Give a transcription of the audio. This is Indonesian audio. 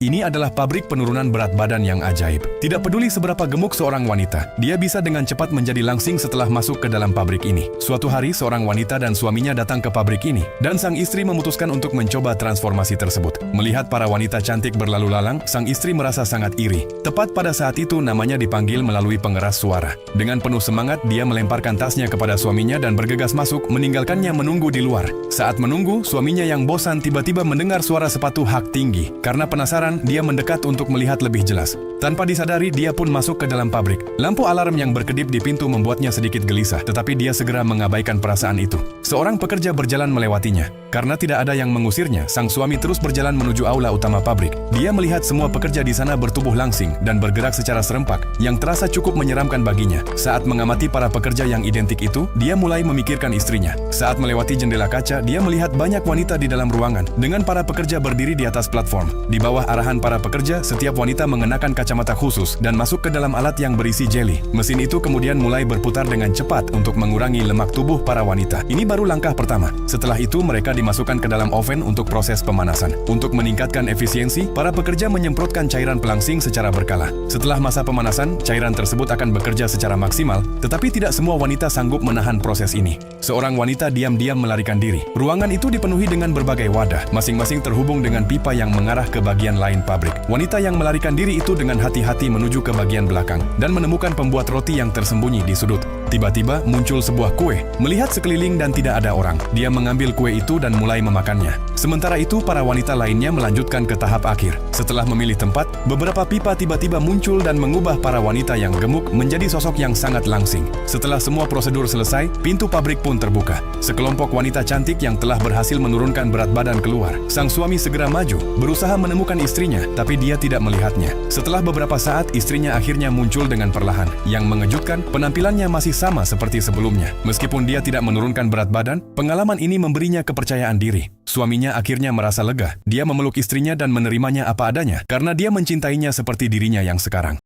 Ini adalah pabrik penurunan berat badan yang ajaib. Tidak peduli seberapa gemuk seorang wanita, dia bisa dengan cepat menjadi langsing setelah masuk ke dalam pabrik ini. Suatu hari, seorang wanita dan suaminya datang ke pabrik ini, dan sang istri memutuskan untuk mencoba transformasi tersebut. Melihat para wanita cantik berlalu lalang, sang istri merasa sangat iri. Tepat pada saat itu, namanya dipanggil melalui pengeras suara. Dengan penuh semangat, dia melemparkan tasnya kepada suaminya dan bergegas masuk, meninggalkannya menunggu di luar. Saat menunggu, suaminya yang bosan tiba-tiba mendengar suara sepatu hak tinggi. Karena penasaran, dia mendekat untuk melihat lebih jelas. Tanpa disadari, dia pun masuk ke dalam pabrik. Lampu alarm yang berkedip di pintu membuatnya sedikit gelisah, tetapi dia segera mengabaikan perasaan itu. Seorang pekerja berjalan melewatinya. Karena tidak ada yang mengusirnya, sang suami terus berjalan menuju aula utama pabrik. Dia melihat semua pekerja di sana bertubuh langsing dan bergerak secara serempak, yang terasa cukup menyeramkan baginya. Saat mengamati para pekerja yang identik itu, dia mulai memikirkan istrinya. Saat melewati jendela kaca, dia melihat banyak wanita di dalam ruangan, dengan para pekerja berdiri di atas platform. Di bawah arahan para pekerja, setiap wanita mengenakan kacamata khusus dan masuk ke dalam alat yang berisi jeli. Mesin itu kemudian mulai berputar dengan cepat untuk mengurangi lemak tubuh para wanita. Ini baru langkah pertama. Setelah itu, mereka dimasukkan ke dalam oven untuk proses pemanasan. Untuk meningkatkan efisiensi, para pekerja menyemprotkan cairan pelangsing secara berkala. Setelah masa pemanasan, cairan tersebut akan bekerja secara maksimal, tetapi tidak semua wanita sanggup menahan proses ini. Seorang wanita diam-diam melarikan diri. Ruangan itu dipenuhi dengan berbagai wadah, masing-masing terhubung dengan pipa yang mengarah ke bagian lain pabrik. Wanita yang melarikan diri itu dengan hati-hati menuju ke bagian belakang dan menemukan pembuat roti yang tersembunyi di sudut. Tiba-tiba muncul sebuah kue. Melihat sekeliling dan tidak ada orang, dia mengambil kue itu dan mulai memakannya. Sementara itu, para wanita lainnya melanjutkan ke tahap akhir. Setelah memilih tempat, beberapa pipa tiba-tiba muncul dan mengubah para wanita yang gemuk menjadi sosok yang sangat langsing. Setelah semua prosedur selesai, pintu pabrik pun terbuka. Sekelompok wanita cantik yang telah berhasil menurunkan berat badan keluar. Sang suami segera maju, berusaha menemukan istrinya, tapi dia tidak melihatnya. Setelah beberapa saat, istrinya akhirnya muncul dengan perlahan. Yang mengejutkan, penampilannya masih sama seperti sebelumnya. Meskipun dia tidak menurunkan berat badan, pengalaman ini memberinya kepercayaan diri. Suaminya akhirnya merasa lega. Dia memeluk istrinya dan menerimanya apa adanya, karena dia mencintainya seperti dirinya yang sekarang.